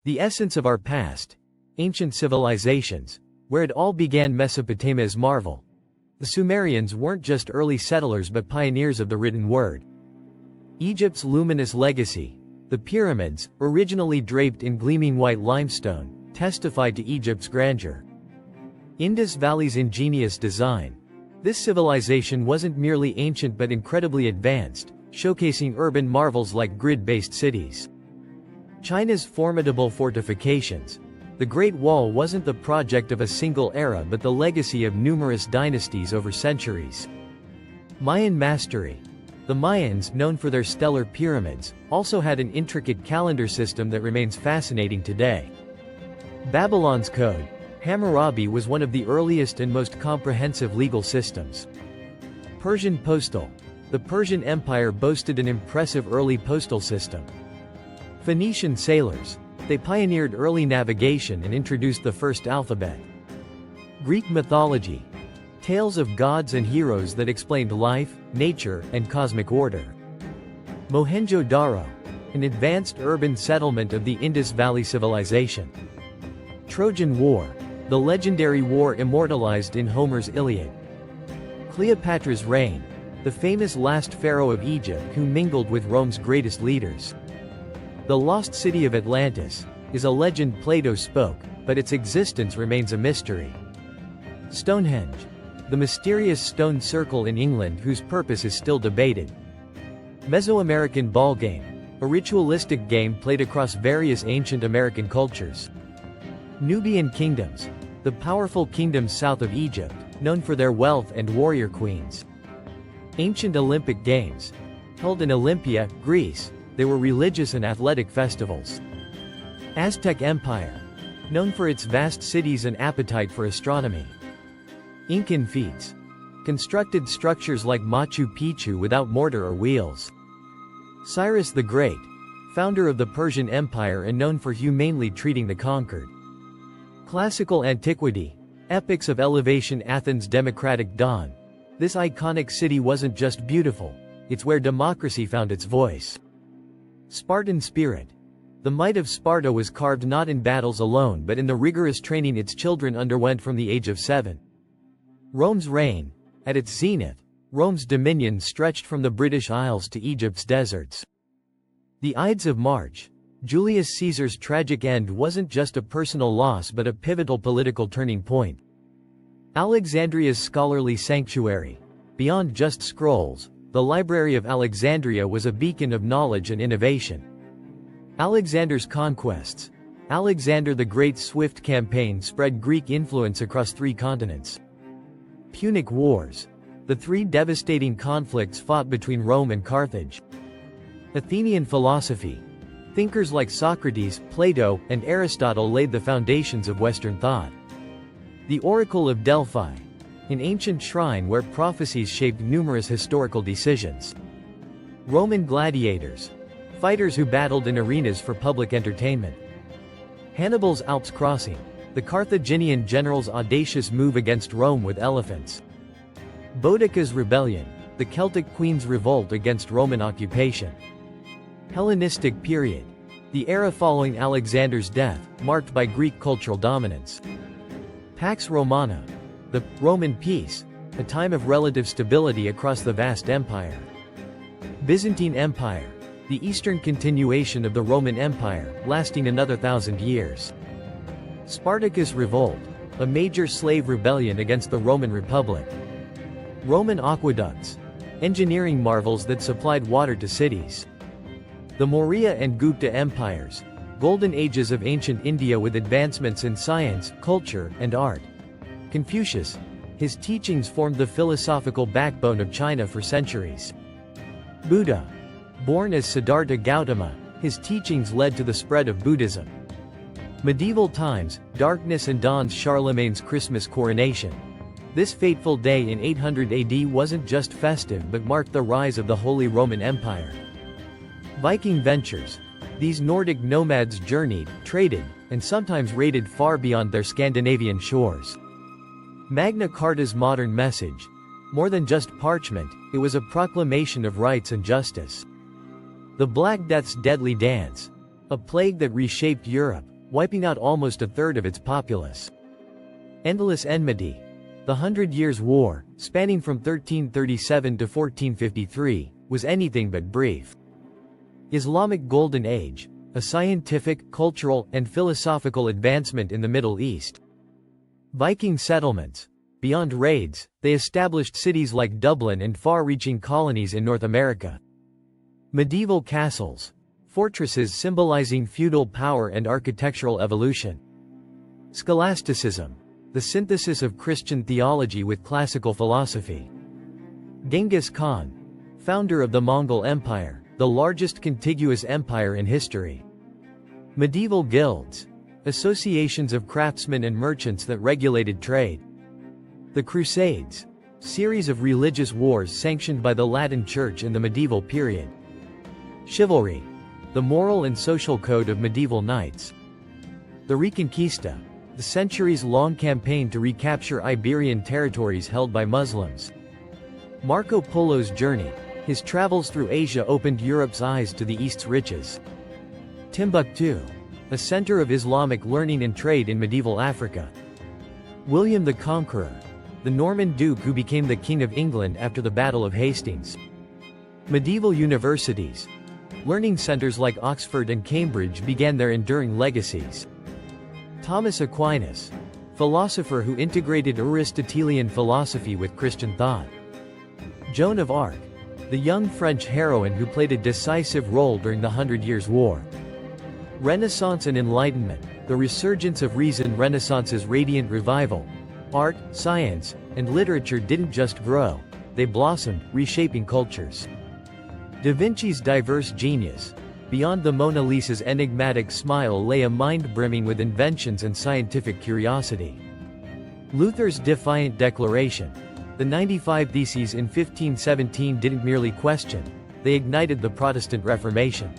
The essence of our past, ancient civilizations, where it all began. Mesopotamia's marvel. The Sumerians weren't just early settlers but pioneers of the written word. Egypt's luminous legacy, the pyramids, originally draped in gleaming white limestone, testified to Egypt's grandeur. Indus Valley's ingenious design. This civilization wasn't merely ancient but incredibly advanced, showcasing urban marvels like grid-based cities. China's formidable fortifications. The Great Wall wasn't the project of a single era but the legacy of numerous dynasties over centuries. Mayan mastery. The Mayans, known for their stellar pyramids, also had an intricate calendar system that remains fascinating today. Babylon's code. Hammurabi was one of the earliest and most comprehensive legal systems. Persian postal. The Persian Empire boasted an impressive early postal system. Phoenician sailors. They pioneered early navigation and introduced the first alphabet. Greek mythology. Tales of gods and heroes that explained life, nature, and cosmic order. Mohenjo-Daro. An advanced urban settlement of the Indus Valley civilization. Trojan War. The legendary war immortalized in Homer's Iliad. Cleopatra's reign. The famous last pharaoh of Egypt who mingled with Rome's greatest leaders. The lost city of Atlantis is a legend Plato spoke, but its existence remains a mystery. Stonehenge. The mysterious stone circle in England whose purpose is still debated. Mesoamerican ball game. A ritualistic game played across various ancient American cultures. Nubian kingdoms. The powerful kingdoms south of Egypt, known for their wealth and warrior queens. Ancient Olympic Games. Held in Olympia, Greece, they were religious and athletic festivals. Aztec Empire. Known for its vast cities and appetite for astronomy. Incan feats. Constructed structures like Machu Picchu without mortar or wheels. Cyrus the Great. Founder of the Persian Empire and known for humanely treating the conquered. Classical antiquity. Epics of elevation. Athens' democratic dawn. This iconic city wasn't just beautiful, it's where democracy found its voice. Spartan spirit. The might of Sparta was carved not in battles alone but in the rigorous training its children underwent from the age of 7. Rome's reign. At its zenith, Rome's dominion stretched from the British Isles to Egypt's deserts. The Ides of March. Julius Caesar's tragic end wasn't just a personal loss but a pivotal political turning point. Alexandria's scholarly sanctuary. Beyond just scrolls, the Library of Alexandria was a beacon of knowledge and innovation. Alexander's conquests. Alexander the Great's swift campaign spread Greek influence across 3 continents. Punic Wars. The 3 devastating conflicts fought between Rome and Carthage. Athenian philosophy. Thinkers like Socrates, Plato, and Aristotle laid the foundations of Western thought. The Oracle of Delphi. An ancient shrine where prophecies shaped numerous historical decisions. Roman gladiators. Fighters who battled in arenas for public entertainment. Hannibal's Alps crossing. The Carthaginian general's audacious move against Rome with elephants. Boudicca's rebellion. The Celtic queen's revolt against Roman occupation. Hellenistic period. The era following Alexander's death, marked by Greek cultural dominance. Pax Romana. The Roman peace, a time of relative stability across the vast empire. Byzantine Empire. The eastern continuation of the Roman Empire, lasting another 1,000 years. Spartacus Revolt. A major slave rebellion against the Roman Republic. Roman aqueducts. Engineering marvels that supplied water to cities. The Maurya and Gupta empires. Golden ages of ancient India with advancements in science, culture, and art. Confucius. His teachings formed the philosophical backbone of China for centuries. Buddha. Born as Siddhartha Gautama, his teachings led to the spread of Buddhism. Medieval times, darkness and dawn's Charlemagne's Christmas coronation. This fateful day in 800 AD wasn't just festive but marked the rise of the Holy Roman Empire. Viking ventures. These Nordic nomads journeyed, traded, and sometimes raided far beyond their Scandinavian shores. Magna Carta's modern message. More than just parchment, it was a proclamation of rights and justice. The Black Death's deadly dance. A plague that reshaped Europe, wiping out almost a third of its populace. Endless enmity. The Hundred Years' War, spanning from 1337 to 1453, was anything but brief. Islamic Golden Age. A scientific, cultural, and philosophical advancement in the Middle East. Viking settlements. Beyond raids, they established cities like Dublin and far-reaching colonies in North America. Medieval castles. Fortresses symbolizing feudal power and architectural evolution. Scholasticism. The synthesis of Christian theology with classical philosophy. Genghis Khan. Founder of the Mongol Empire, the largest contiguous empire in history. Medieval guilds. Associations of craftsmen and merchants that regulated trade. The Crusades. Series of religious wars sanctioned by the Latin Church in the medieval period. Chivalry. The moral and social code of medieval knights. The Reconquista. The centuries-long campaign to recapture Iberian territories held by Muslims. Marco Polo's journey. His travels through Asia opened Europe's eyes to the East's riches. Timbuktu. A center of Islamic learning and trade in medieval Africa. William the Conqueror. The Norman duke who became the King of England after the Battle of Hastings. Medieval universities. Learning centers like Oxford and Cambridge began their enduring legacies. Thomas Aquinas. Philosopher who integrated Aristotelian philosophy with Christian thought. Joan of Arc. The young French heroine who played a decisive role during the Hundred Years' War. Renaissance and Enlightenment. The resurgence of reason. Renaissance's radiant revival. Art, science, and literature didn't just grow, they blossomed, reshaping cultures. Da Vinci's diverse genius. Beyond the Mona Lisa's enigmatic smile lay a mind brimming with inventions and scientific curiosity. Luther's defiant declaration. The 95 Theses in 1517 didn't merely question, they ignited the Protestant Reformation.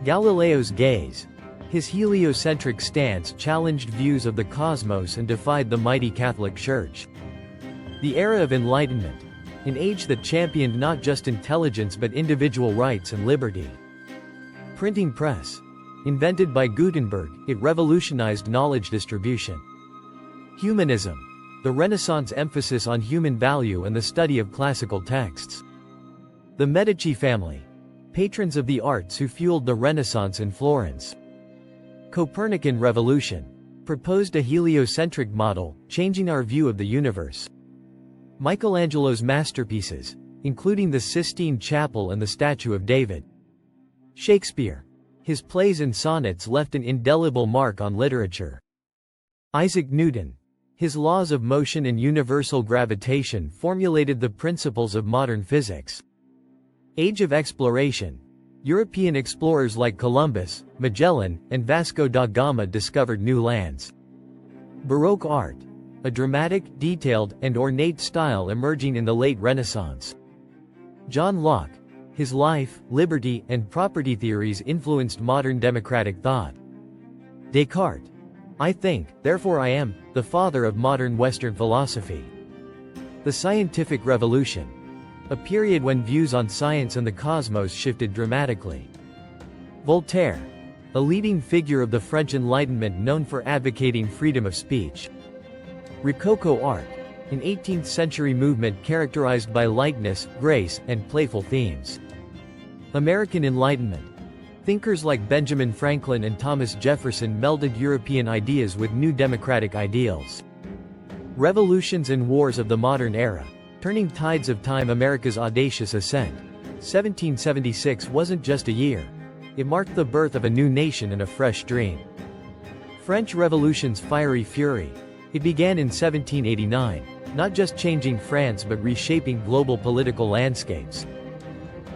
Galileo's gaze. His heliocentric stance challenged views of the cosmos and defied the mighty Catholic Church. The era of Enlightenment. An age that championed not just intelligence but individual rights and liberty. Printing press. Invented by Gutenberg, it revolutionized knowledge distribution. Humanism. The Renaissance emphasis on human value and the study of classical texts. The Medici family. Patrons of the arts who fueled the Renaissance in Florence. Copernican revolution. Proposed a heliocentric model, changing our view of the universe. Michelangelo's masterpieces, including the Sistine Chapel and the Statue of David. Shakespeare. His plays and sonnets left an indelible mark on literature. Isaac Newton. His laws of motion and universal gravitation formulated the principles of modern physics. Age of exploration. European explorers like Columbus, Magellan, and Vasco da Gama discovered new lands. Baroque art. A dramatic, detailed, and ornate style emerging in the late Renaissance. John Locke. His life, liberty, and property theories influenced modern democratic thought. Descartes. I think, therefore I am, the father of modern Western philosophy. The Scientific Revolution. A period when views on science and the cosmos shifted dramatically. Voltaire. A leading figure of the French Enlightenment known for advocating freedom of speech. Rococo art. An 18th-century movement characterized by lightness, grace, and playful themes. American Enlightenment. Thinkers like Benjamin Franklin and Thomas Jefferson melded European ideas with new democratic ideals. Revolutions and wars of the modern era. Turning tides of time. America's audacious ascent. 1776 wasn't just a year. It marked the birth of a new nation and a fresh dream. French Revolution's fiery fury. It began in 1789, not just changing France but reshaping global political landscapes.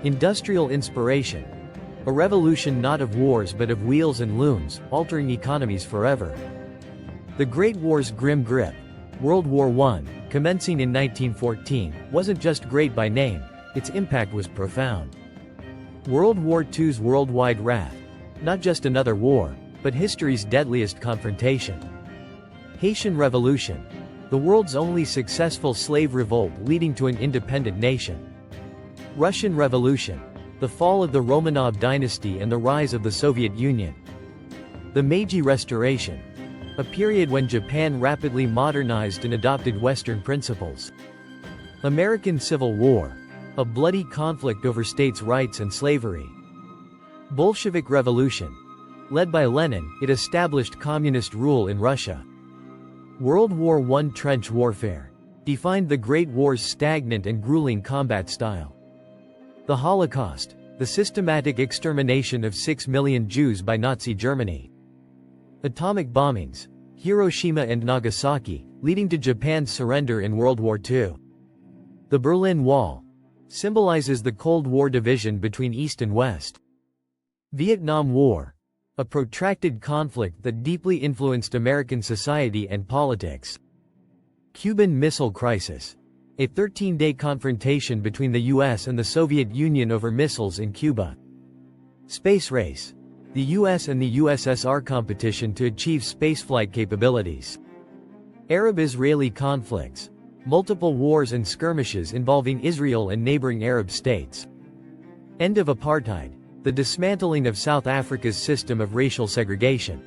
Industrial inspiration. A revolution not of wars but of wheels and looms, altering economies forever. The Great War's grim grip. World War I, commencing in 1914, wasn't just great by name, its impact was profound. World War II's worldwide wrath. Not just another war, but history's deadliest confrontation. Haitian Revolution. The world's only successful slave revolt leading to an independent nation. Russian Revolution. The fall of the Romanov dynasty and the rise of the Soviet Union. The Meiji Restoration, a period when Japan rapidly modernized and adopted Western principles. American Civil War, a bloody conflict over states' rights and slavery. Bolshevik Revolution, led by Lenin, it established communist rule in Russia. World War I trench warfare, defined the Great War's stagnant and grueling combat style. The Holocaust, the systematic extermination of 6 million Jews by Nazi Germany. Atomic bombings, Hiroshima and Nagasaki, leading to Japan's surrender in World War II. The Berlin Wall symbolizes the Cold War division between East and West. Vietnam War, a protracted conflict that deeply influenced American society and politics. Cuban Missile Crisis, a 13-day confrontation between the US and the Soviet Union over missiles in Cuba. Space Race, the US and the USSR competition to achieve spaceflight capabilities. Arab-Israeli conflicts, multiple wars and skirmishes involving Israel and neighboring Arab states. End of apartheid, the dismantling of South Africa's system of racial segregation.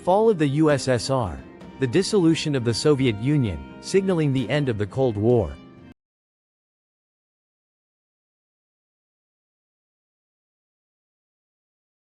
Fall of the USSR, the dissolution of the Soviet Union, signaling the end of the Cold War.